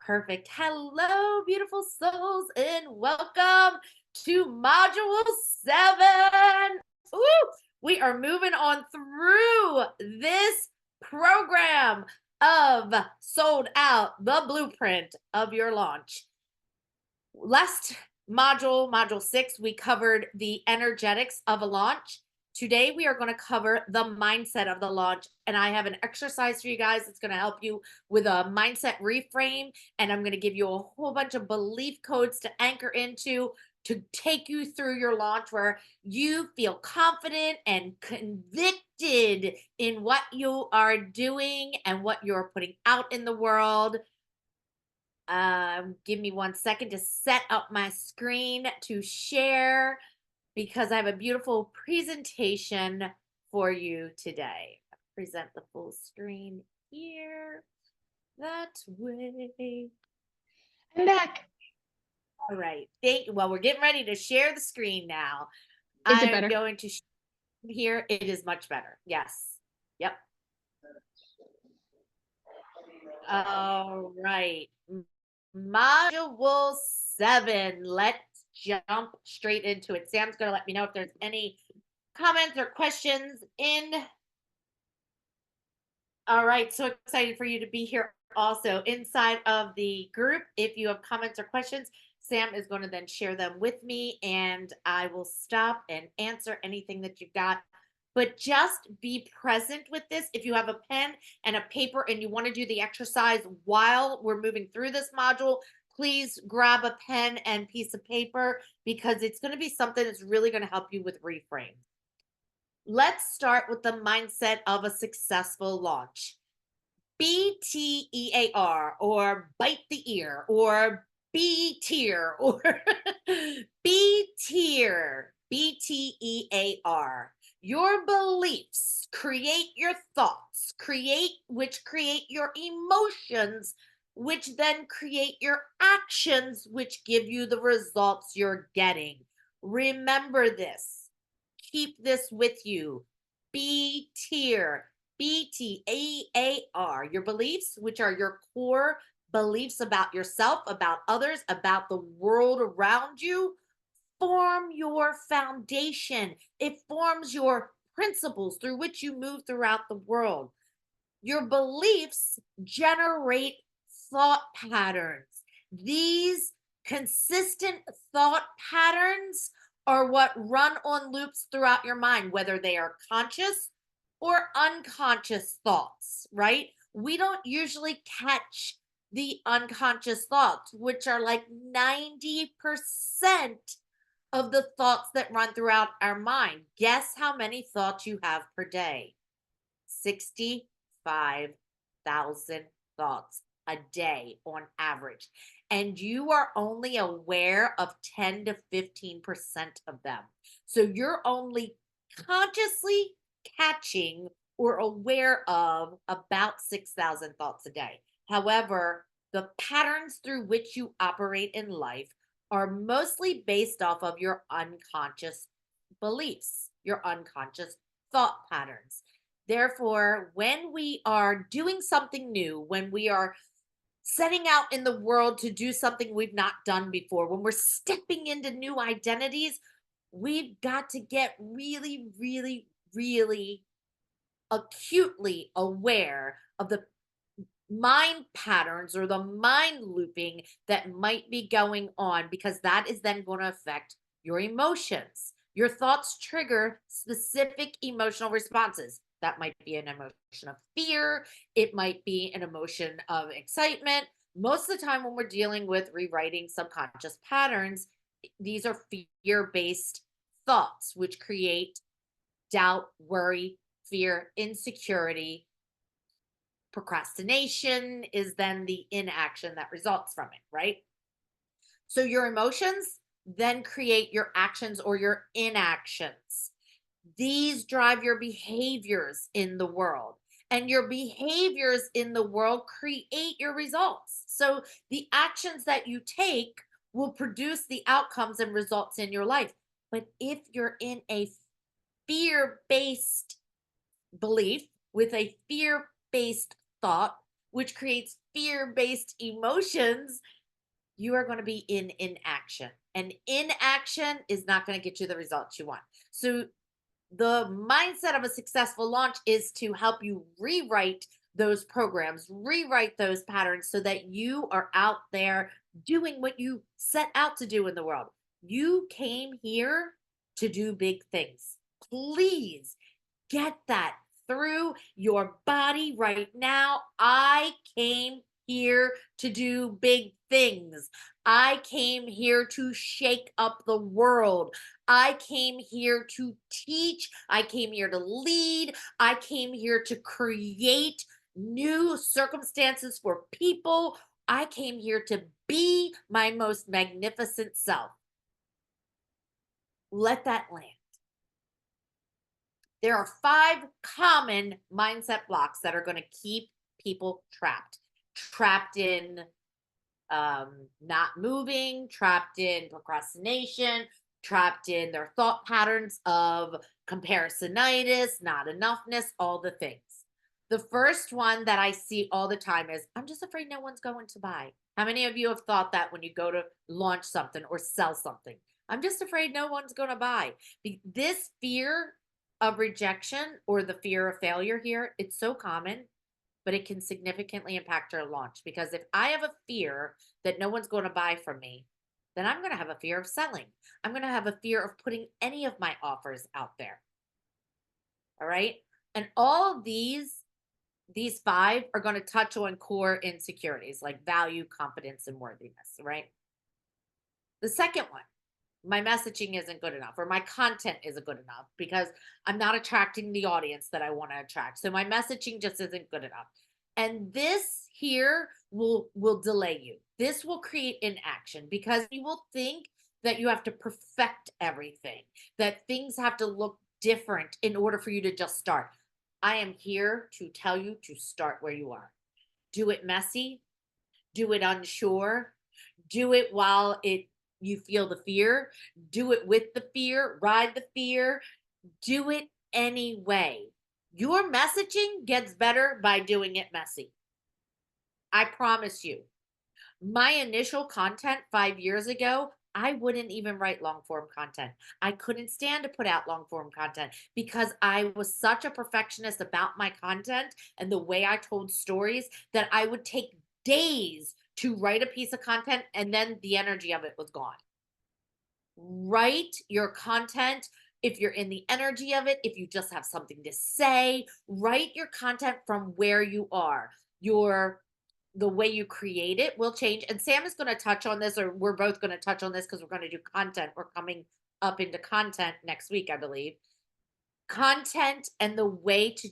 Perfect. Hello, beautiful souls, and welcome to Module 7. Woo! We are moving on through this program of Sold Out, the blueprint of your launch. Last module 6, we covered the energetics of a launch. Today, we are going to cover the mindset of the launch. And I have an exercise for you guys that's going to help you with a mindset reframe. And I'm going to give you a whole bunch of belief codes to anchor into to take you through your launch where you feel confident and convicted in what you are doing and what you're putting out in the world. Give me 1 second to set up my screen to share because I have a beautiful presentation for you today. Present the full screen here. That way. I'm back. All right. Well, we're getting ready to share the screen now. Is it I'm better? going to here. It is much better. Yes. Yep. All right. Module 7. Let's jump straight into it. Sam's going to let me know if there's any comments or questions in. All right. So excited for you to be here also inside of the group. If you have comments or questions, Sam is going to then share them with me and I will stop and answer anything that you've got. But just be present with this. If you have a pen and a paper and you want to do the exercise while we're moving through this module, please grab a pen and piece of paper because it's going to be something that's really going to help you with reframe. Let's start with the mindset of a successful launch. BTEAR, or bite the ear, or B tier, or B tier, BTEAR. Your beliefs create your thoughts, which create your emotions, which then create your actions, which give you the results you're getting. Remember this. Keep this with you. B tier, BTEAR. Your beliefs, which are your core beliefs about yourself, about others, about the world around you, form your foundation. It forms your principles through which you move throughout the world. Your beliefs generate thought patterns. These consistent thought patterns are what run on loops throughout your mind, whether they are conscious or unconscious thoughts, right? We don't usually catch the unconscious thoughts, which are like 90% of the thoughts that run throughout our mind. Guess how many thoughts you have per day? 65,000 thoughts a day on average. And you are only aware of 10 to 15% of them. So you're only consciously catching or aware of about 6,000 thoughts a day. However, the patterns through which you operate in life are mostly based off of your unconscious beliefs, your unconscious thought patterns. Therefore, when we are doing something new, when we are setting out in the world to do something we've not done before, when we're stepping into new identities, we've got to get really, really, really acutely aware of the mind patterns or the mind looping that might be going on, because that is then going to affect your emotions. Your thoughts trigger specific emotional responses. That might be an emotion of fear. It might be an emotion of excitement. Most of the time, when we're dealing with rewriting subconscious patterns, these are fear-based thoughts, which create doubt, worry, fear, insecurity. Procrastination is then the inaction that results from it, right? So your emotions then create your actions or your inactions. These drive your behaviors in the world, and your behaviors in the world create your results. So the actions that you take will produce the outcomes and results in your life. But if you're in a fear-based belief with a fear-based thought, which creates fear-based emotions, you are going to be in inaction. And inaction is not going to get you the results you want. So the mindset of a successful launch is to help you rewrite those programs, rewrite those patterns so that you are out there doing what you set out to do in the world. You came here to do big things. Please get that through your body right now. I came here to do big things. I came here to shake up the world. I came here to teach. I came here to lead. I came here to create new circumstances for people. I came here to be my most magnificent self. Let that land. There are 5 common mindset blocks that are going to keep people trapped in not moving, trapped in procrastination, trapped in their thought patterns of comparisonitis, not enoughness, all the things. The first one that I see all the time is, I'm just afraid no one's going to buy. How many of you have thought that when you go to launch something or sell something? I'm just afraid no one's going to buy. This fear of rejection or the fear of failure here, it's so common, but it can significantly impact our launch. Because if I have a fear that no one's going to buy from me, then I'm going to have a fear of selling. I'm going to have a fear of putting any of my offers out there. All right. And all of these 5 are going to touch on core insecurities like value, competence, and worthiness. Right. The second one, my messaging isn't good enough or my content isn't good enough because I'm not attracting the audience that I want to attract. So my messaging just isn't good enough. And this here will delay you. This will create inaction because you will think that you have to perfect everything, that things have to look different in order for you to just start. I am here to tell you to start where you are. Do it messy, do it unsure, do it while you feel the fear, do it with the fear, ride the fear, do it anyway. Your messaging gets better by doing it messy. I promise you. My initial content 5 years ago, I wouldn't even write long form content. I couldn't stand to put out long form content because I was such a perfectionist about my content and the way I told stories that I would take days to write a piece of content and then the energy of it was gone. Write your content if you're in the energy of it, if you just have something to say, write your content from where you are. The way you create it will change. And Sam is going to touch on this, or we're both going to touch on this because we're going to do content. We're coming up into content next week, I believe. Content and the way to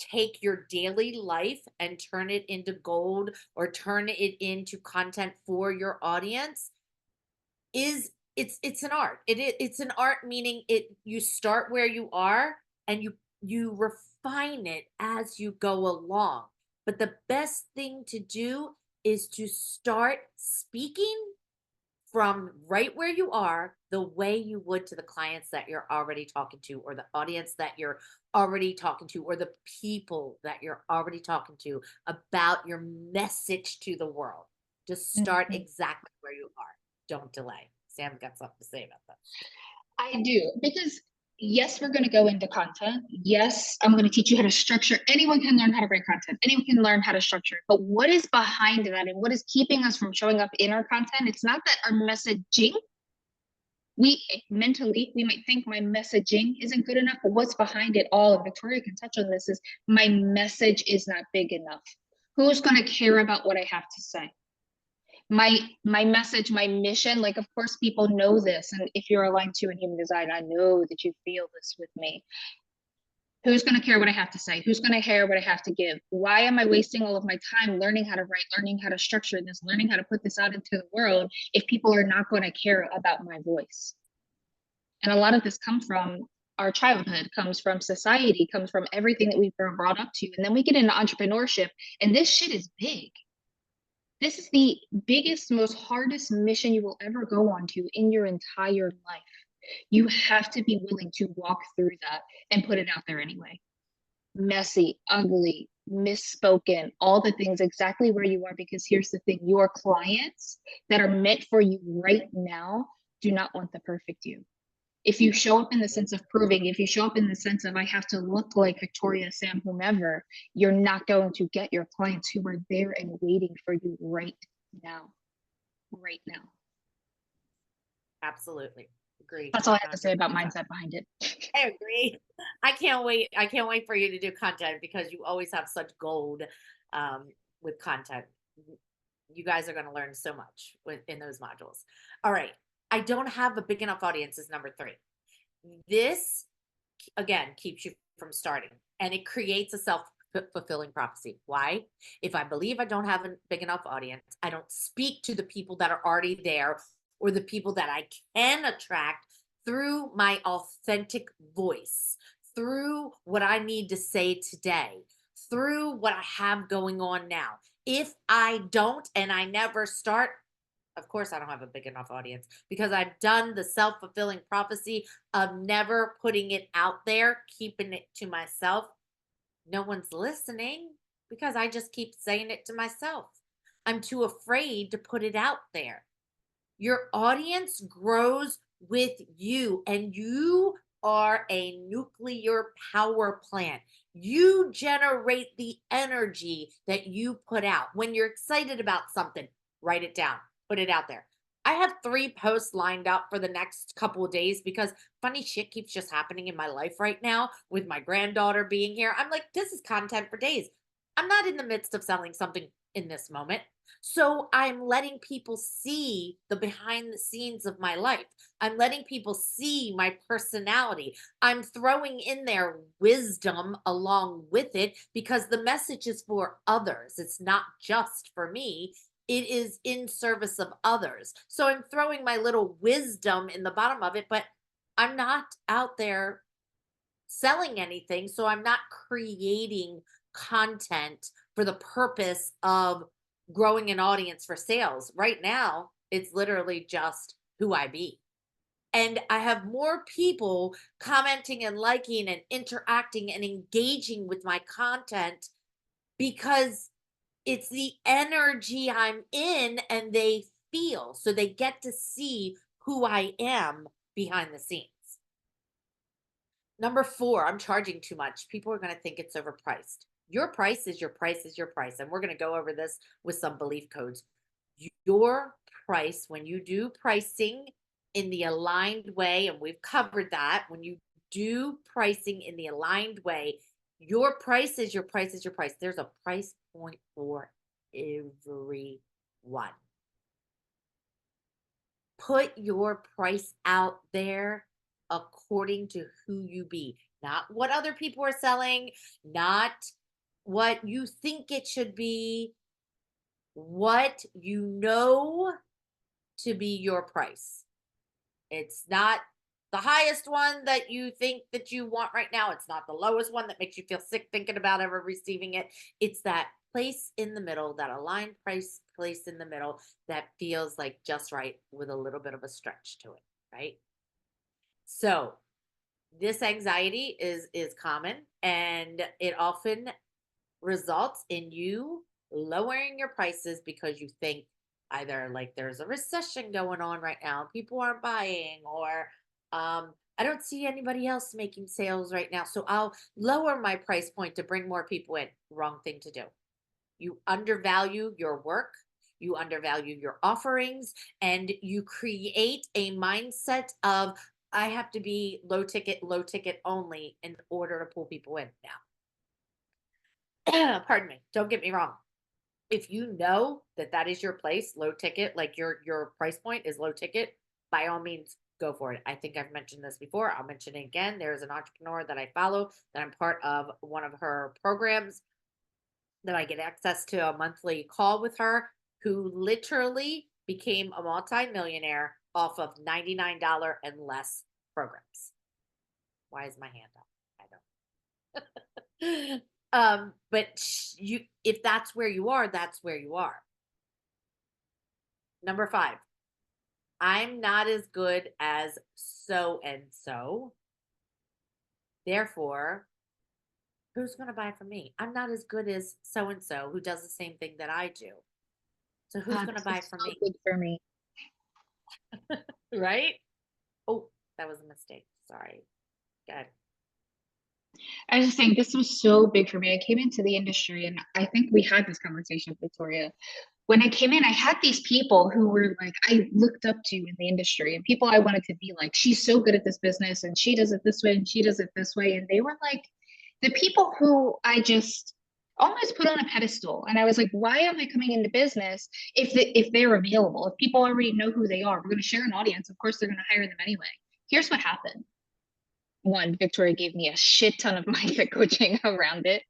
take your daily life and turn it into gold or turn it into content for your audience is it's an art. It's an art, meaning you start where you are and you refine it as you go along. But the best thing to do is to start speaking from right where you are, the way you would to the clients that you're already talking to, or the audience that you're already talking to, or the people that you're already talking to about your message to the world. Just start Mhm. exactly where you are. Don't delay. Sam got something to say about that. I do, because yes, we're going to go into content. Yes, I'm going to teach you how to structure. Anyone can learn how to write content. Anyone can learn how to structure it. But what is behind that and what is keeping us from showing up in our content? It's not that our messaging, we mentally, we might think my messaging isn't good enough, but what's behind it all, and Victoria can touch on this, is my message is not big enough. Who's going to care about what I have to say? My message, my mission, like, of course people know this, and if you're aligned to in human design, I know that you feel this with me. Who's going to care what I have to say? Who's going to care what I have to give? Why am I wasting all of my time learning how to write, learning how to structure this, learning how to put this out into the world if people are not going to care about my voice? And a lot of this comes from our childhood, comes from society, comes from everything that we've been brought up to. And then we get into entrepreneurship, and this shit is big. This is the biggest, most hardest mission you will ever go on to in your entire life. You have to be willing to walk through that and put it out there anyway. Messy, ugly, misspoken, all the things exactly where you are. Because here's the thing, your clients that are meant for you right now do not want the perfect you. If you show up in the sense of proving, if you show up in the sense of I have to look like Victoria, Sam, whomever, you're not going to get your clients who are there and waiting for you right now. Right now. Absolutely. Agree That's all I have to say about 100%. mindset behind it. I agree. I can't wait. I can't wait for you to do content because you always have such gold um, with content. You guys are going to learn so much in those modules. All right. I don't have a big enough audience is number 3. This, again, keeps you from starting and it creates a self-fulfilling prophecy. Why? If I believe I don't have a big enough audience, I don't speak to the people that are already there or the people that I can attract through my authentic voice, through what I need to say today, through what I have going on now. If I don't and I never start, of course, I don't have a big enough audience because I've done the self fulfilling prophecy of never putting it out there, keeping it to myself. No one's listening because I just keep saying it to myself. I'm too afraid to put it out there. Your audience grows with you, and you are a nuclear power plant. You generate the energy that you put out. When you're excited about something, write it down, put it out there. I have 3 posts lined up for the next couple of days because funny shit keeps just happening in my life right now with my granddaughter being here. I'm like, this is content for days. I'm not in the midst of selling something in this moment. So I'm letting people see the behind the scenes of my life. I'm letting people see my personality. I'm throwing in their wisdom along with it because the message is for others. It's not just for me. It is in service of others. So I'm throwing my little wisdom in the bottom of it, but I'm not out there selling anything. So I'm not creating content for the purpose of growing an audience for sales. Right now, it's literally just who I be. And I have more people commenting and liking and interacting and engaging with my content because it's the energy I'm in and they feel. So they get to see who I am behind the scenes. Number 4, I'm charging too much. People are going to think it's overpriced. Your price is your price is your price. And we're going to go over this with some belief codes. Your price, when you do pricing in the aligned way, and we've covered that, when you do pricing in the aligned way, your price is your price is your price. There's a price point for everyone. Put your price out there according to who you be, not what other people are selling, not what you think it should be, what you know to be your price. It's not the highest one that you think that you want right now. It's not the lowest one that makes you feel sick thinking about ever receiving it. It's that place in the middle, that aligned price place in the middle that feels like just right with a little bit of a stretch to it, right? So, this anxiety is common and it often results in you lowering your prices because you think either like there's a recession going on right now, people aren't buying, or I don't see anybody else making sales right now, so I'll lower my price point to bring more people in. Wrong thing to do. You undervalue your work, you undervalue your offerings, and you create a mindset of I have to be low ticket only in order to pull people in now. Pardon me. Don't get me wrong. If you know that that is your place, low ticket, like your price point is low ticket, by all means go for it. I think I've mentioned this before. I'll mention it again. There's an entrepreneur that I follow that I'm part of one of her programs that I get access to a monthly call with her, who literally became a multimillionaire off of $99 and less programs. Why is my hand up? I don't. But you, if that's where you are, that's where you are. Number 5, I'm not as good as so and so. Therefore, who's going to buy from me? I'm not as good as so and so who does the same thing that I do. So who's God, going to this buy is from so me? big for me. Right? Oh, that was a mistake. Sorry. Good. I just think this was so big for me. I came into the industry and I think we had this conversation, Victoria. When I came in, I had these people who were like, I looked up to in the industry and people I wanted to be like, she's so good at this business and she does it this way and she does it this way. And they were like the people who I just almost put on a pedestal. And I was like, why am I coming into business if they're available? If people already know who they are, we're going to share an audience. Of course, they're going to hire them anyway. Here's what happened. One, Victoria gave me a shit ton of mindset coaching around it.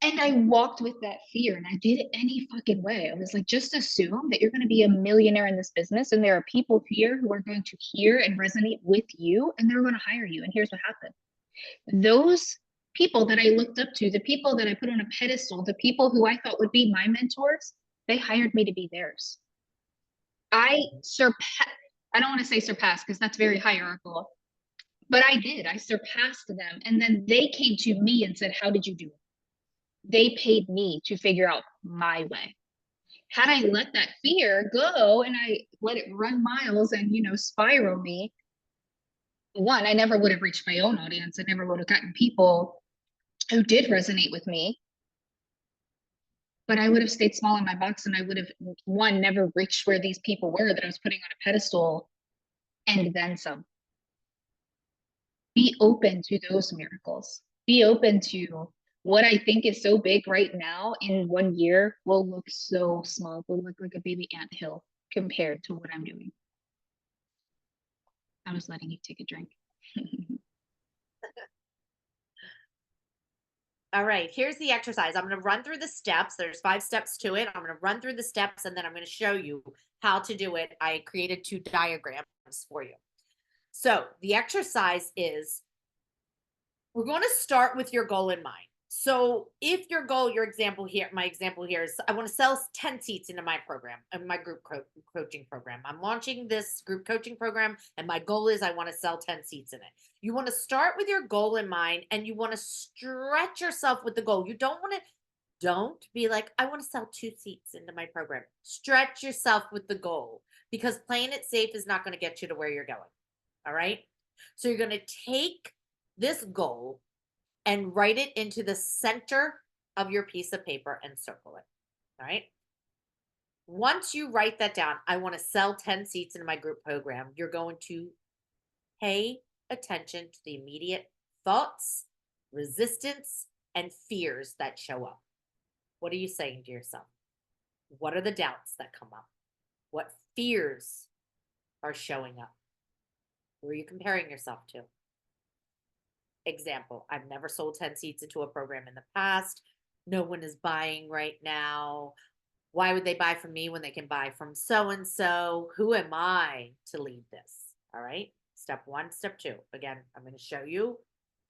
And I walked with that fear and I did it any fucking way. I was like, just assume that you're going to be a millionaire in this business. And there are people here who are going to hear and resonate with you and they're going to hire you. And here's what happened. Those people that I looked up to, the people that I put on a pedestal, the people who I thought would be my mentors, they hired me to be theirs. I surpassed, I don't want to say surpassed because that's very hierarchical, but I did. I surpassed them. And then they came to me and said, how did you do it? They paid me to figure out my way. Had I let that fear go and I let it run miles and, spiral me, one, I never would have reached my own audience. I never would have gotten people who did resonate with me. But I would have stayed small in my box and I would have, one, never reached where these people were that I was putting on a pedestal and then some. Be open to those miracles. Be open to what I think is so big right now in 1 year will look so small, will look like a baby anthill compared to what I'm doing. I was letting you take a drink. All right, here's the exercise. I'm going to run through the steps. There's 5 steps to it. I'm going to run through the steps and then I'm going to show you how to do it. I created 2 diagrams for you. So the exercise is we're going to start with your goal in mind. So if your goal, your example here, my example here is I want to sell 10 seats into my program, in my group coaching program. I'm launching this group coaching program and my goal is I want to sell 10 seats in it. You want to start with your goal in mind and you want to stretch yourself with the goal. You don't be like, I want to sell 2 seats into my program. Stretch yourself with the goal because playing it safe is not going to get you to where you're going. All right. So you're going to take this goal and write it into the center of your piece of paper and circle it. All right. Once you write that down, I want to sell 10 seats in my group program. You're going to pay attention to the immediate thoughts, resistance, and fears that show up. What are you saying to yourself? What are the doubts that come up? What fears are showing up? Who are you comparing yourself to? Example, I've never sold 10 seats into a program in the past. No one is buying right now. Why would they buy from me when they can buy from so and so? Who am I to lead this? All right. Step 1, step 2. Again, I'm going to show you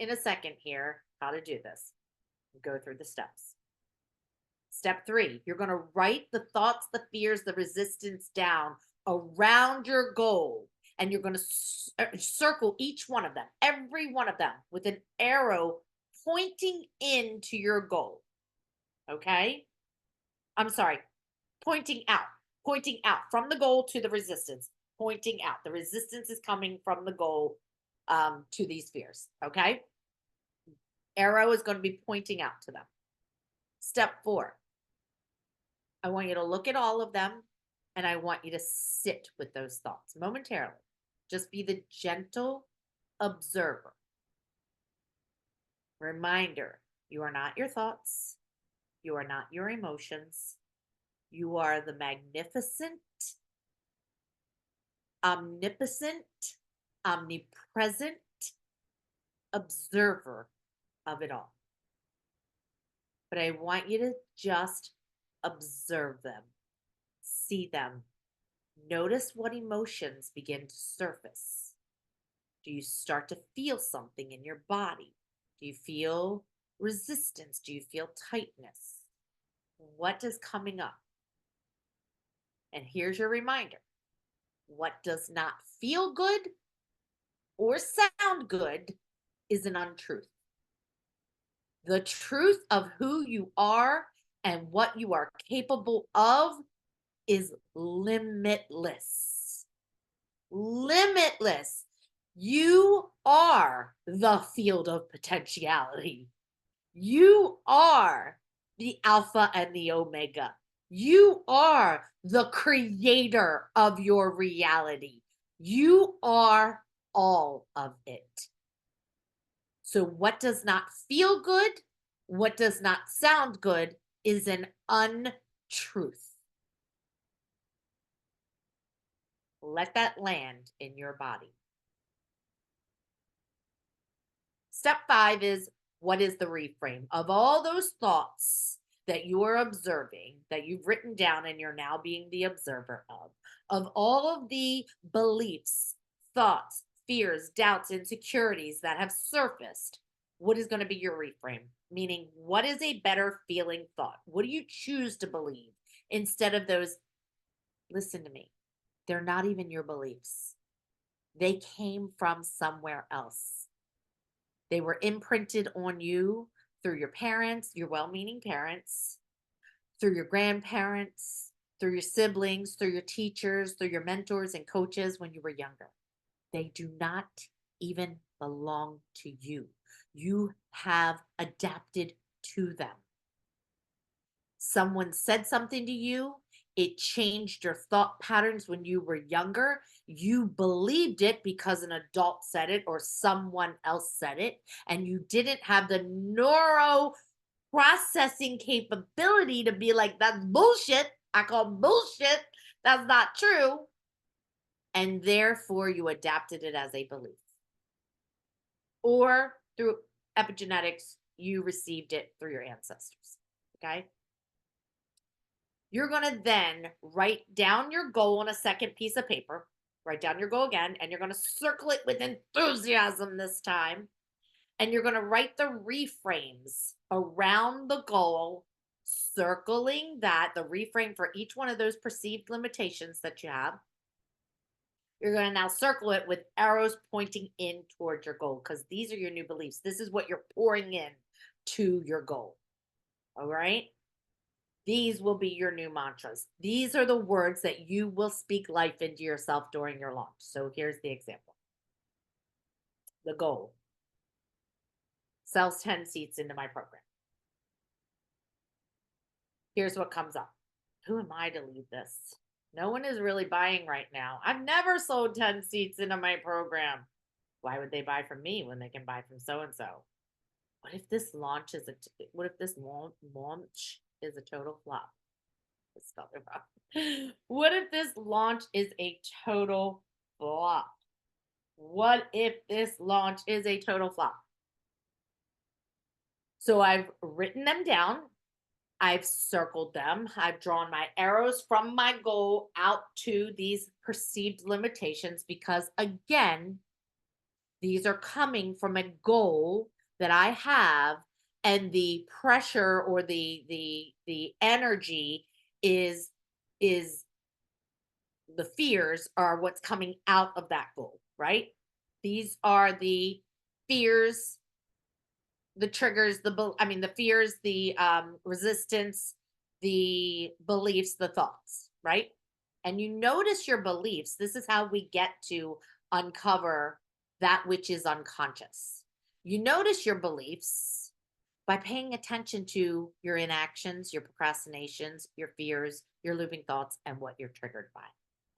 in a second here how to do this. Go through the steps. Step 3, you're going to write the thoughts, the fears, the resistance down around your goal. And you're going to circle each one of them, every one of them, with an arrow pointing into your goal. Okay? I'm sorry, pointing out from the goal to the resistance, pointing out. The resistance is coming from the goal to these fears. Okay? Arrow is going to be pointing out to them. Step 4, I want you to look at all of them and I want you to sit with those thoughts momentarily. Just be the gentle observer. Reminder, you are not your thoughts. You are not your emotions. You are the magnificent, omnipotent, omnipresent observer of it all. But I want you to just observe them, see them, notice what emotions begin to surface. Do you start to feel something in your body? Do you feel resistance? Do you feel tightness? What is coming up? And here's your reminder. What does not feel good or sound good is an untruth. The truth of who you are and what you are capable of is limitless. Limitless. You are the field of potentiality. You are the Alpha and the Omega. You are the creator of your reality. You are all of it. So, what does not feel good, what does not sound good, is an untruth. Let that land in your body. Step 5 is, what is the reframe? Of all those thoughts that you are observing, that you've written down and you're now being the observer of all of the beliefs, thoughts, fears, doubts, insecurities that have surfaced, what is going to be your reframe? Meaning, what is a better feeling thought? What do you choose to believe instead of those? Listen to me, they're not even your beliefs, they came from somewhere else. They were imprinted on you through your parents, your well meaning parents, through your grandparents, through your siblings, through your teachers, through your mentors and coaches when you were younger. They do not even belong to you. You have adapted to them. Someone said something to you, it changed your thought patterns when you were younger. You believed it because an adult said it or someone else said it, and you didn't have the neuro processing capability to be like, that's bullshit. I call bullshit. That's not true. And therefore, you adapted it as a belief. Or through epigenetics, you received it through your ancestors. Okay. You're going to then write down your goal on a second piece of paper. Write down your goal again, and you're going to circle it with enthusiasm this time. And you're going to write the reframes around the goal, circling that, the reframe for each one of those perceived limitations that you have. You're going to now circle it with arrows pointing in towards your goal, because these are your new beliefs. This is what you're pouring in to your goal. All right. These will be your new mantras. These are the words that you will speak life into yourself during your launch. So here's the example. The goal: sells 10 seats into my program. Here's what comes up. Who am I to lead this? No one is really buying right now. I've never sold 10 seats into my program. Why would they buy from me when they can buy from so and so? What if this launch is what if this launch is a total flop? What if this launch is a total flop? What if this launch is a total flop? So I've written them down. I've circled them. I've drawn my arrows from my goal out to these perceived limitations because, again, these are coming from a goal that I have, and the pressure or the energy is the fears are what's coming out of that goal, right? These are the fears, the triggers, the fears, the resistance, the beliefs, the thoughts, right? And you notice your beliefs. This is how we get to uncover that which is unconscious. You notice your beliefs by paying attention to your inactions, your procrastinations, your fears, your looping thoughts, and what you're triggered by.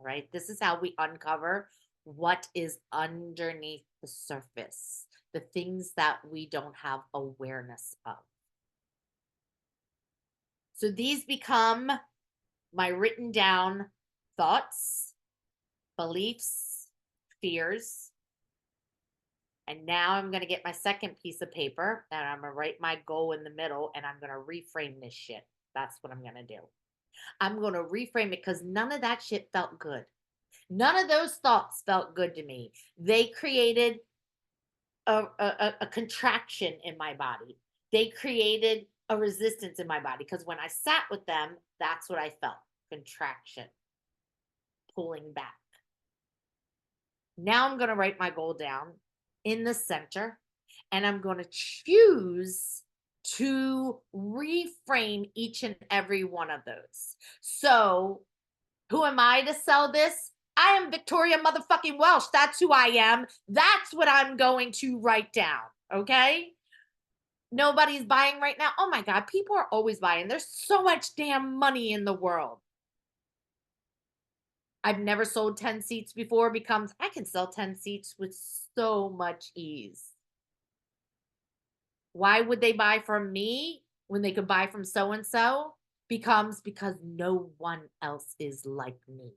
All right. This is how we uncover what is underneath the surface, the things that we don't have awareness of. So these become my written down thoughts, beliefs, fears. And now I'm going to get my second piece of paper and I'm going to write my goal in the middle and I'm going to reframe this shit. That's what I'm going to do. I'm going to reframe it because none of that shit felt good. None of those thoughts felt good to me. They created a contraction in my body. They created a resistance in my body because when I sat with them, that's what I felt: contraction, pulling back. Now I'm going to write my goal down in the center and I'm going to choose to reframe each and every one of those. So, who am I to sell this? I am Victoria motherfucking Welsh. That's who I am. That's what I'm going to write down. Okay. Nobody's buying right now. Oh my God. People are always buying. There's so much damn money in the world. I've never sold 10 seats before becomes I can sell 10 seats with so much ease. Why would they buy from me when they could buy from so and so? Becomes because no one else is like me.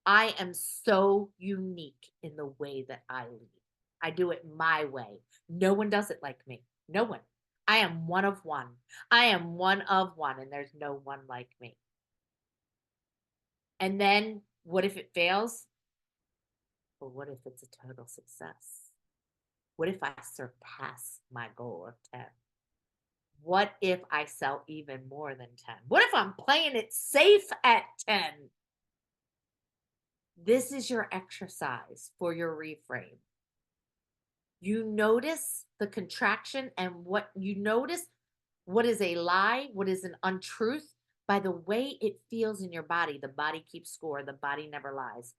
I am so unique in the way that I lead. I do it my way. No one does it like me. No one. I am one of one. I am one of one, and there's no one like me. And then what if it fails? Well, what if it's a total success? What if I surpass my goal of 10? What if I sell even more than 10? What if I'm playing it safe at 10? This is your exercise for your reframe. You notice the contraction and what you notice what is a lie, what is an untruth by the way it feels in your body. The body keeps score, the body never lies.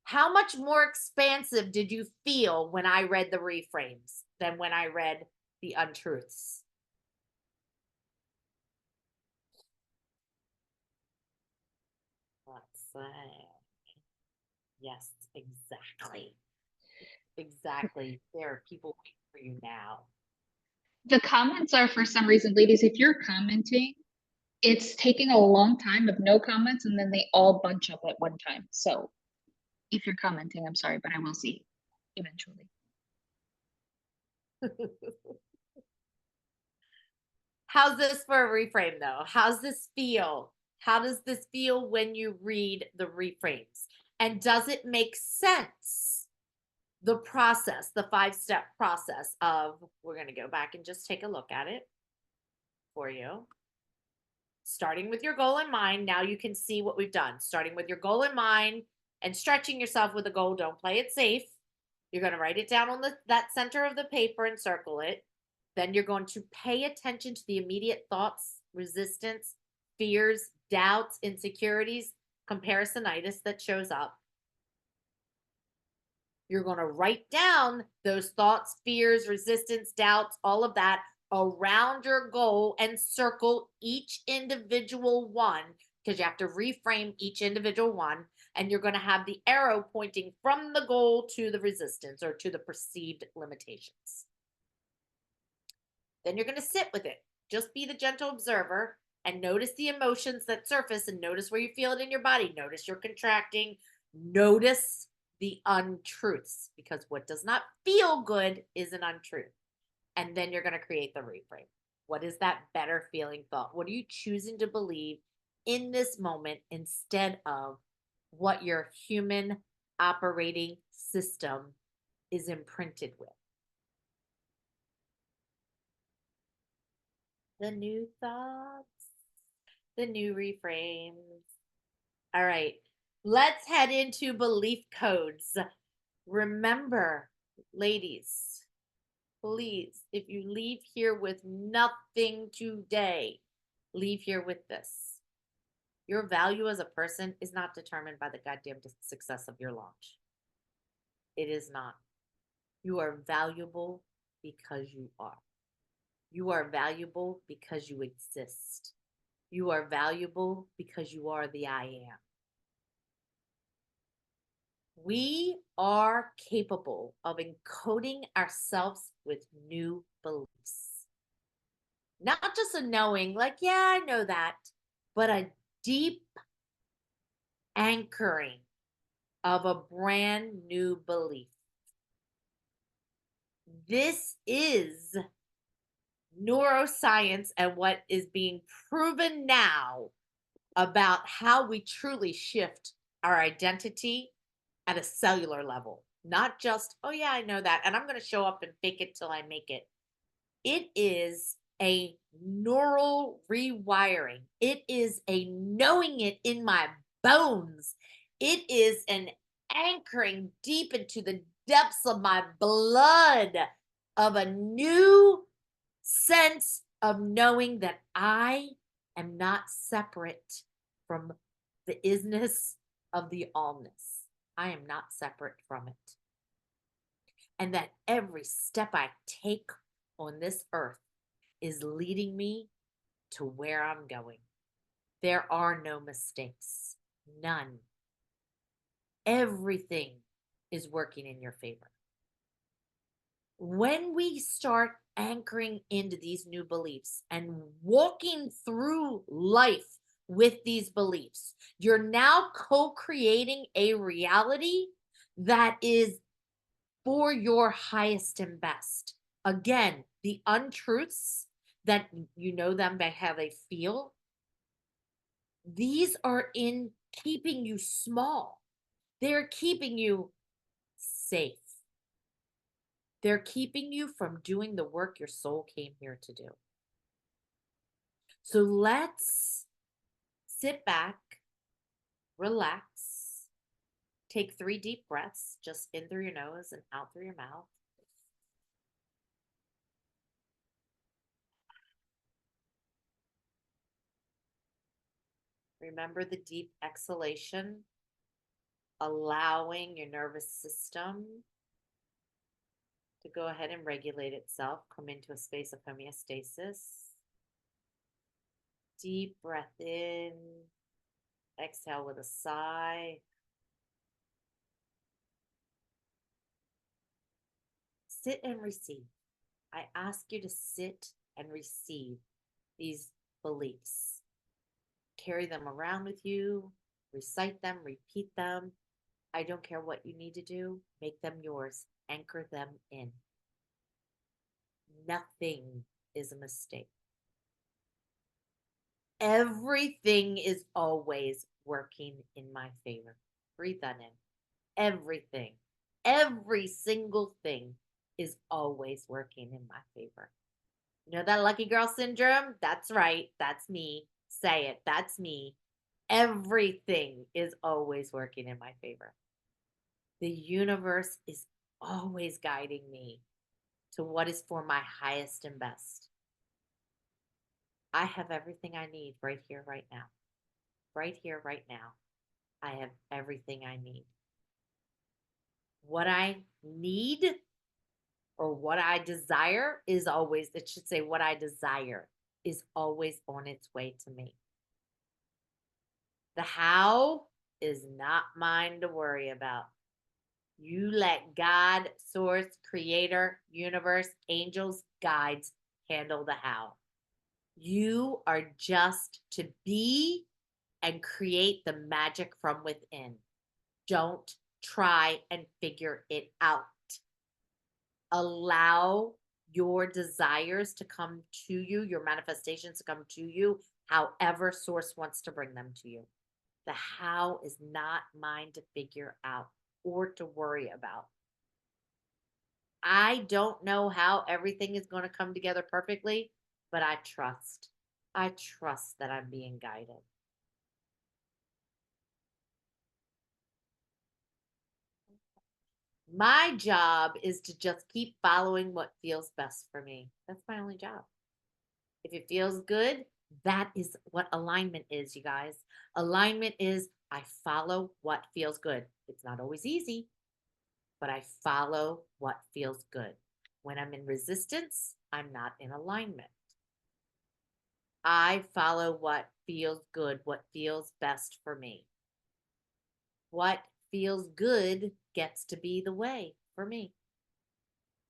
How much more expansive did you feel when I read the reframes than when I read the untruths? Let's say, yes, exactly. Exactly. There are people waiting for you now. The comments are for some reason, ladies, if you're commenting, it's taking a long time of no comments and then they all bunch up at one time. So if you're commenting, I'm sorry, but I will see eventually. How's this for a reframe though? How's this feel? How does this feel when you read the reframes? And does it make sense? The process, the 5-step process of, we're going to go back and just take a look at it for you. Starting with your goal in mind. Now you can see what we've done. Starting with your goal in mind and stretching yourself with a goal. Don't play it safe. You're going to write it down on that center of the paper and circle it. Then you're going to pay attention to the immediate thoughts, resistance, fears, doubts, insecurities, comparisonitis that shows up. You're going to write down those thoughts, fears, resistance, doubts, all of that around your goal and circle each individual one because you have to reframe each individual one. And you're going to have the arrow pointing from the goal to the resistance or to the perceived limitations. Then you're going to sit with it. Just be the gentle observer and notice the emotions that surface and notice where you feel it in your body. Notice you're contracting. Notice the untruths because what does not feel good is an untruth. And then you're going to create the reframe. What is that better feeling thought? What are you choosing to believe in this moment instead of what your human operating system is imprinted with? The new thoughts, the new reframes. All right, let's head into belief codes. Remember, ladies, please, if you leave here with nothing today, leave here with this. Your value as a person is not determined by the goddamn success of your launch. It is not. You are valuable because you are. You are valuable because you exist. You are valuable because you are the I am. We are capable of encoding ourselves with new beliefs. Not just a knowing, like, yeah, I know that, but a deep anchoring of a brand new belief. This is neuroscience and what is being proven now about how we truly shift our identity at a cellular level. Not just, oh, yeah, I know that, and I'm going to show up and fake it till I make it. It is a neural rewiring. It is a knowing it in my bones. It is an anchoring deep into the depths of my blood of a new sense of knowing that I am not separate from the isness of the allness. I am not separate from it. And that every step I take on this earth is leading me to where I'm going. There are no mistakes, none. Everything is working in your favor. When we start anchoring into these new beliefs and walking through life with these beliefs, you're now co creating a reality that is for your highest and best. Again, the untruths that you know them by how they feel, these are in keeping you small. They're keeping you safe. They're keeping you from doing the work your soul came here to do. So let's sit back, relax, take 3 deep breaths, just in through your nose and out through your mouth. Remember the deep exhalation, allowing your nervous system to go ahead and regulate itself, come into a space of homeostasis. Deep breath in, exhale with a sigh. Sit and receive. I ask you to sit and receive these beliefs. Carry them around with you, recite them, repeat them. I don't care what you need to do, make them yours, anchor them in. Nothing is a mistake. Everything is always working in my favor. Breathe that in. Everything, every single thing is always working in my favor. You know that lucky girl syndrome? That's right. That's me. Say it. That's me. Everything is always working in my favor. The universe is always guiding me to what is for my highest and best. I have everything I need right here, right now. Right here, right now. I have everything I need. What I need or what I desire is always, it should say, what I desire is always on its way to me. The how is not mine to worry about. You let God, source, creator, universe, angels, guides handle the how. You are just to be and create the magic from within. Don't try and figure it out. Allow your desires to come to you, your manifestations to come to you, however source wants to bring them to you. The how is not mine to figure out or to worry about. I don't know how everything is going to come together perfectly, but I trust. I trust that I'm being guided. My job is to just keep following what feels best for me. That's my only job. If it feels good, that is what alignment is, you guys. Alignment is I follow what feels good. It's not always easy, but I follow what feels good. When I'm in resistance, I'm not in alignment. I follow what feels good, what feels best for me. What feels good gets to be the way for me.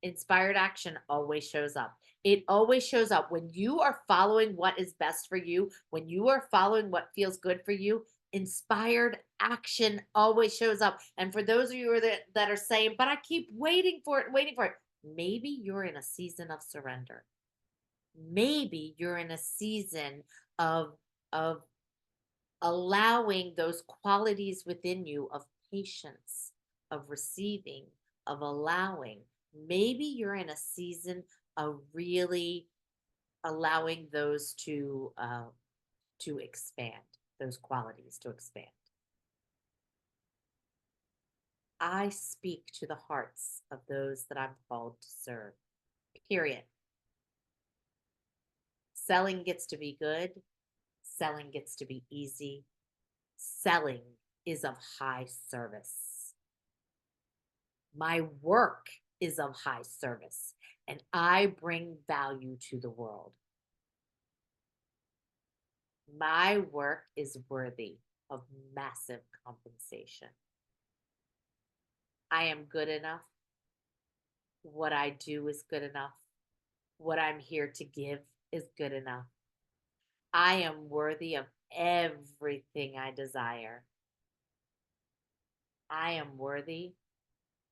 Inspired action always shows up. It always shows up when you are following what is best for you, when you are following what feels good for you. Inspired action always shows up. And for those of you that are saying, but I keep waiting for it, waiting for it, maybe you're in a season of surrender. Maybe you're in a season of allowing those qualities within you of patience, of receiving, of allowing. Maybe you're in a season of really allowing those to expand, those qualities to expand. I speak to the hearts of those that I'm called to serve. Period. Selling gets to be good. Selling gets to be easy. Selling is of high service. My work is of high service, and I bring value to the world. My work is worthy of massive compensation. I am good enough. What I do is good enough. What I'm here to give is good enough. I am worthy of everything I desire. I am worthy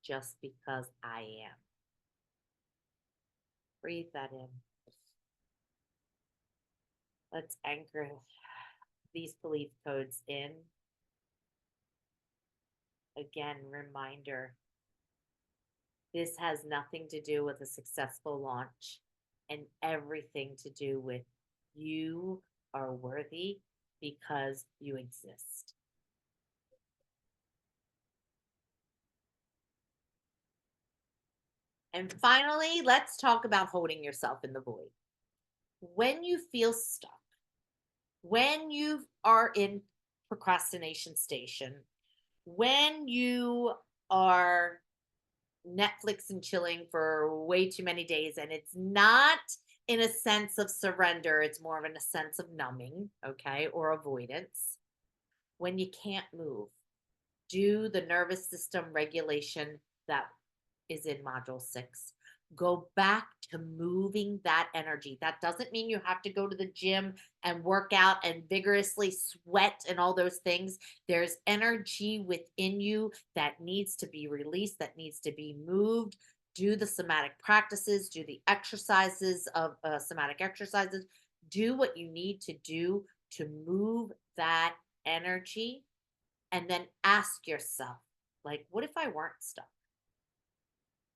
just because I am. Breathe that in. Let's anchor these belief codes in. Again, reminder, this has nothing to do with a successful launch and everything to do with you are worthy because you exist. And finally, let's talk about holding yourself in the void. When you feel stuck, when you are in procrastination station, when you are Netflix and chilling for way too many days, and it's not in a sense of surrender, it's more of in a sense of numbing, okay, or avoidance. When you can't move, do the nervous system regulation that is in module 6. Go back to moving that energy. That doesn't mean you have to go to the gym and work out and vigorously sweat and all those things. There's energy within you that needs to be released, that needs to be moved. Do the somatic practices, do the exercises of somatic exercises. Do what you need to do to move that energy, and then ask yourself, like, what if I weren't stuck?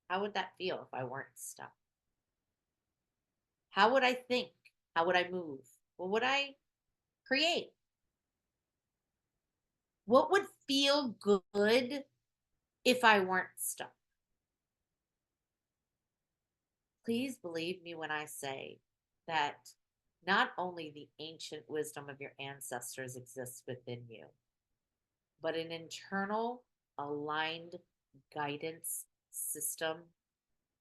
How would that feel if I weren't stuck? How would I think? How would I move? What would I create? What would feel good if I weren't stuck? Please believe me when I say that not only the ancient wisdom of your ancestors exists within you, but an internal, aligned guidance system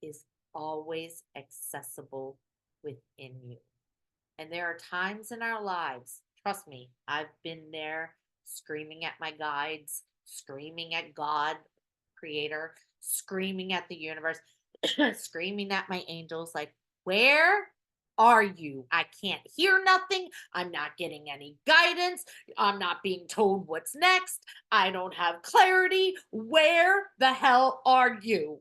is always accessible within you. And there are times in our lives, trust me, I've been there screaming at my guides, screaming at God, creator, screaming at the universe, screaming at my angels, like, where are you? I can't hear nothing. I'm not getting any guidance. I'm not being told what's next. I don't have clarity. Where the hell are you?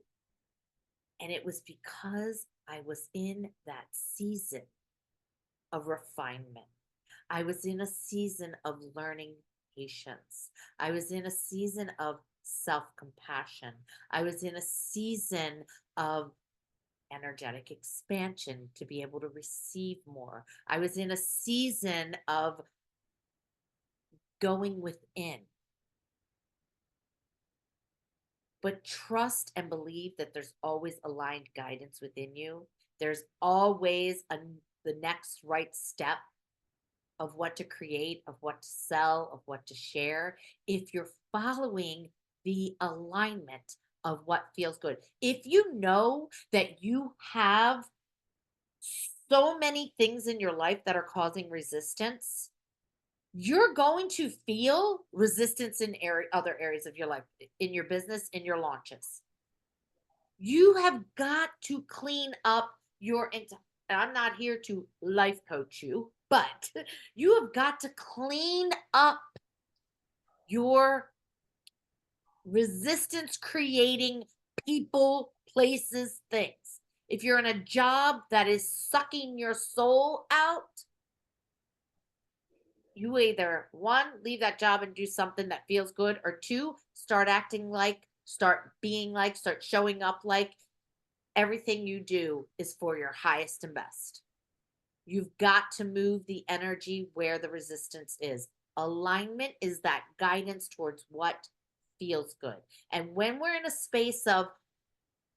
And it was because I was in that season of refinement. I was in a season of learning patience. I was in a season of self compassion. I was in a season of energetic expansion to be able to receive more. I was in a season of going within. But trust and believe that there's always aligned guidance within you. There's always the next right step of what to create, of what to sell, of what to share, if you're following the alignment of what feels good. If you know that you have so many things in your life that are causing resistance, you're going to feel resistance in other areas of your life, in your business, in your launches. You have got to clean up your I'm not here to life coach you, but you have got to clean up your resistance creating people, places, things. If you're in a job that is sucking your soul out, you either one, leave that job and do something that feels good, or two, start acting like, start being like, start showing up like everything you do is for your highest and best. You've got to move the energy where the resistance is. Alignment is that guidance towards what feels good. And when we're in a space of,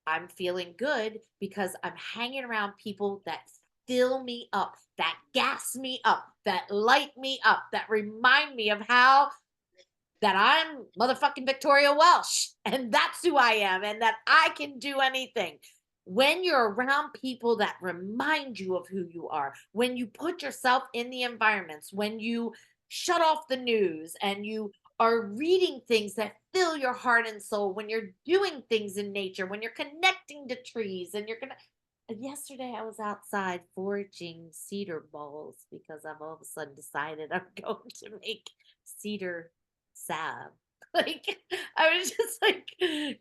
I'm feeling good because I'm hanging around people that fill me up, that gas me up, that light me up, that remind me of how that I'm motherfucking Victoria Welsh and that's who I am and that I can do anything. When you're around people that remind you of who you are, when you put yourself in the environments, when you shut off the news and you are reading things that fill your heart and soul, when you're doing things in nature, when you're connecting to trees and you're gonna. Yesterday I was outside foraging cedar balls because I've all of a sudden decided I'm going to make cedar salve. Like I was just like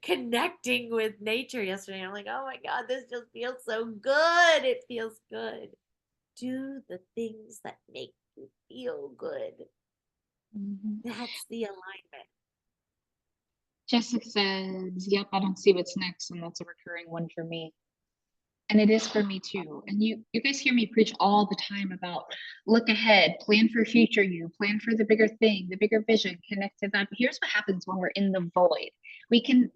connecting with nature yesterday. I'm like, oh my God, this just feels so good. It feels good. Do the things that make you feel good. Mhm. That's the alignment. Jessica says, yep, I don't see what's next, and that's a recurring one for me. And it is for me too. And you guys hear me preach all the time about look ahead, plan for future you, plan for the bigger thing, the bigger vision, connect to that. But here's what happens when we're in the void. We can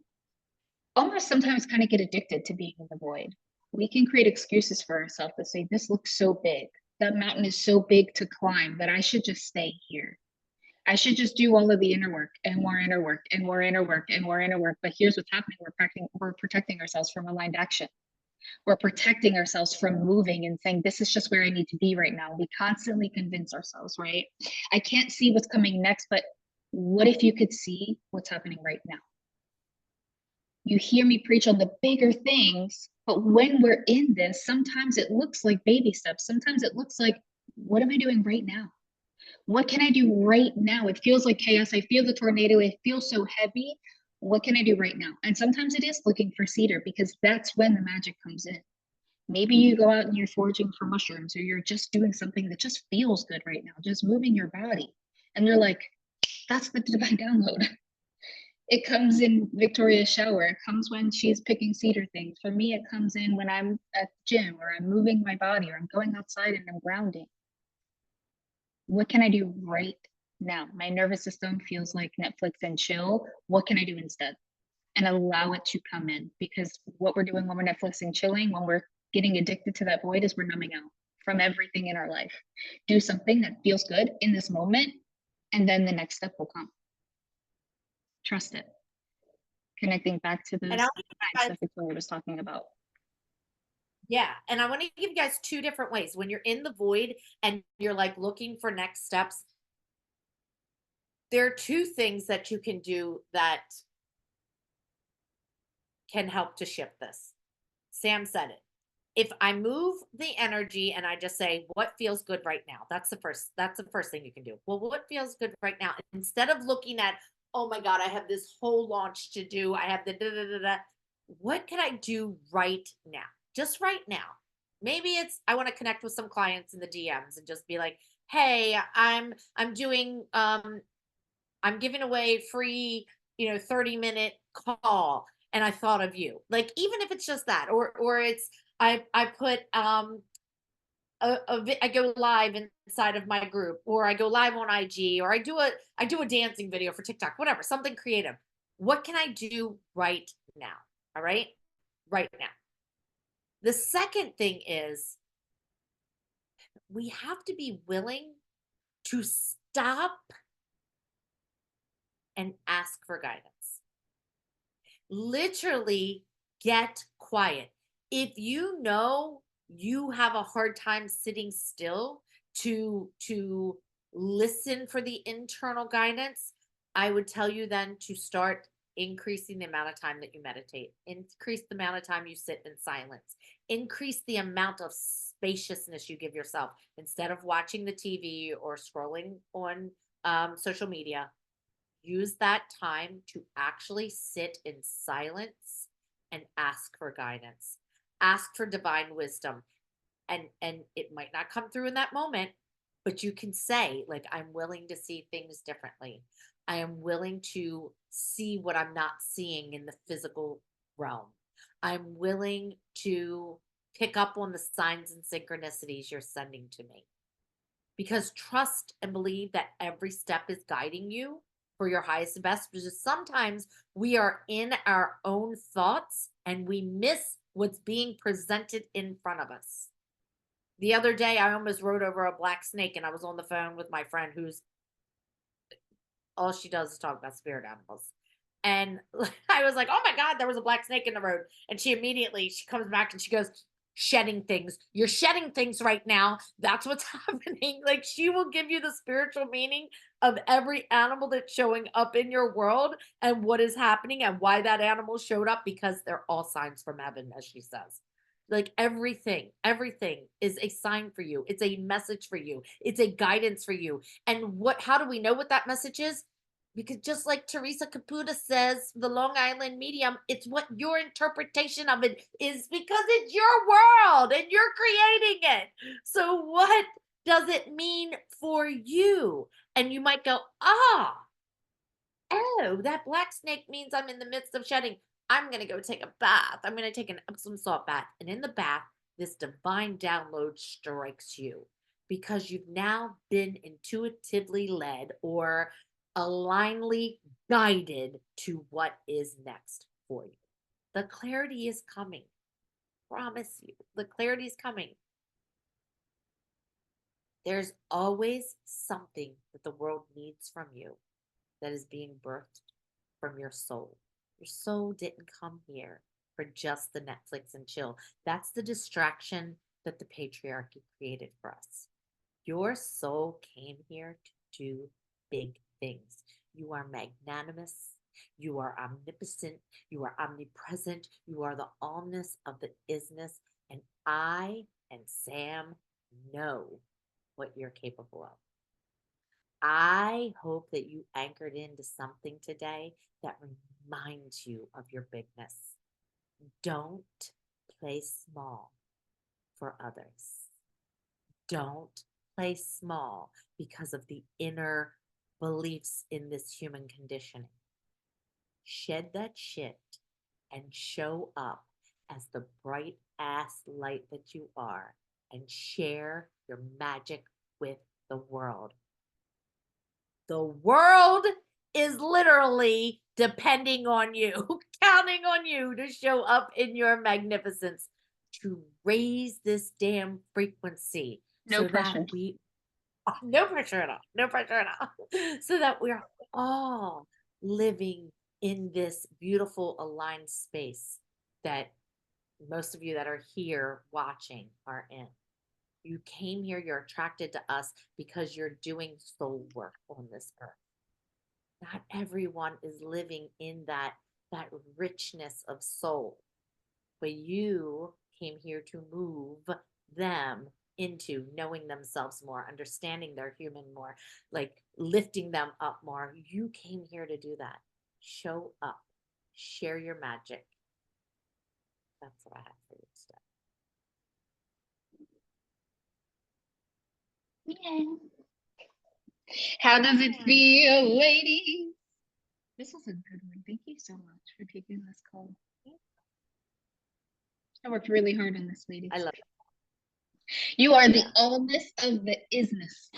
almost sometimes kind of get addicted to being in the void. We can create excuses for ourselves to say, this looks so big. That mountain is so big to climb that I should just stay here. I should just do all of the inner work and more inner work and more inner work and more inner work. But here's what's happening. We're protecting ourselves from aligned action. We're protecting ourselves from moving and saying, this is just where I need to be right now. We constantly convince ourselves, right? I can't see what's coming next, but what if you could see what's happening right now? You hear me preach on the bigger things, but when we're in this, sometimes it looks like baby steps. Sometimes it looks like, what am I doing right now? What can I do right now? It feels like chaos. I feel the tornado. It feels so heavy. What can I do right now? And sometimes it is looking for cedar because that's when the magic comes in. Maybe you go out and you're foraging for mushrooms or you're just doing something that just feels good right now, just moving your body. And you're like, that's the divine download. It comes in Victoria's shower. It comes when she's picking cedar things. For me, it comes in when I'm at the gym or I'm moving my body or I'm going outside and I'm grounding. What can I do right now? My nervous system feels like Netflix and chill. What can I do instead? And allow it to come in because what we're doing when we're Netflix and chilling, when we're getting addicted to that void, is we're numbing out from everything in our life. Do something that feels good in this moment, and then the next step will come. Trust it. Connecting back to And those I'll give you signs guys, that Victoria was talking about. yeah. And I want to give you guys two different ways. When you're in the void and you're like looking for next steps, there are two things that you can do that can help to shift this. Sam said it. If I move the energy and I just say what feels good right now, that's the first thing you can do. Well, what feels good right now? Instead of looking at, oh my God, I have this whole launch to do. I have the da da da da. What can I do right now? Just right now. Maybe it's I want to connect with some clients in the DMs and just be like, hey, I'm doing I'm giving away free, 30-minute call and I thought of you. Like even if it's just that or it's I put I go live inside of my group or I go live on IG or I do a dancing video for TikTok, whatever, something creative. What can I do right now? All right? Right now. The second thing is we have to be willing to stop and ask for guidance. Literally get quiet. If you know you have a hard time sitting still to listen for the internal guidance, I would tell you then to start increasing the amount of time that you meditate, increase the amount of time you sit in silence, increase the amount of spaciousness you give yourself instead of watching the TV or scrolling on social media. Use that time to actually sit in silence and ask for guidance, ask for divine wisdom. And it might not come through in that moment, but you can say like, I'm willing to see things differently. I am willing to see what I'm not seeing in the physical realm. I'm willing to pick up on the signs and synchronicities you're sending to me, because trust and believe that every step is guiding you for your highest and best, because sometimes we are in our own thoughts and we miss what's being presented in front of us. The other day, I almost rode over a black snake, and I was on the phone with my friend who's all she does is talk about spirit animals. And I was like, "Oh my god, there was a black snake in the road." And she comes back and she goes, "Shedding things. You're shedding things right now. That's what's happening." Like she will give you the spiritual meaning of every animal that's showing up in your world and what is happening and why that animal showed up, because they're all signs from heaven, as she says. Like everything is a sign for you. It's a message for you. It's a guidance for you. And how do we know what that message is? Because just like Teresa Caputa says, the Long Island medium, it's what your interpretation of it is, because it's your world and you're creating it. So what does it mean for you? And you might go, oh, that black snake means I'm in the midst of shedding. I'm going to go take a bath. I'm going to take an Epsom salt bath. And in the bath, this divine download strikes you because you've now been intuitively led or alignedly guided to what is next for you. The clarity is coming. Promise you, the clarity is coming. There's always something that the world needs from you that is being birthed from your soul. Your soul didn't come here for just the Netflix and chill. That's the distraction that the patriarchy created for us. Your soul came here to do big things. You are magnanimous. You are omnipotent. You are omnipresent. You are the allness of the isness. And I and Sam know what you're capable of. I hope that you anchored into something today that reminds you of your bigness. Don't play small for others. Don't play small because of the inner beliefs in this human conditioning. Shed that shit and show up as the bright ass light that you are and share your magic with the world. The world is literally depending on you, counting on you to show up in your magnificence, to raise this damn frequency No so that pressure. no pressure at all, no pressure at all, so that we're all living in this beautiful aligned space that most of you that are here watching are in. You came here, you're attracted to us because you're doing soul work on this earth. Not everyone is living in that richness of soul, but you came here to move them into knowing themselves more, understanding their human more, like lifting them up more. You came here to do that. Show up, share your magic. That's what I have for you today. Yeah. How does it feel, ladies? This was a good one. Thank you so much for taking this call. I worked really hard on this, ladies. I love it. You are the allness of the isness.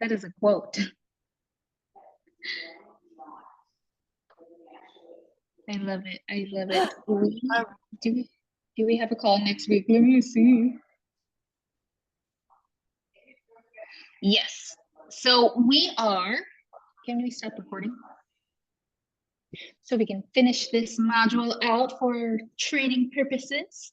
That is a quote. I love it. I love it. Do we have a call next week? Let me see. Yes. So we are. Can we stop recording? So we can finish this module out for training purposes.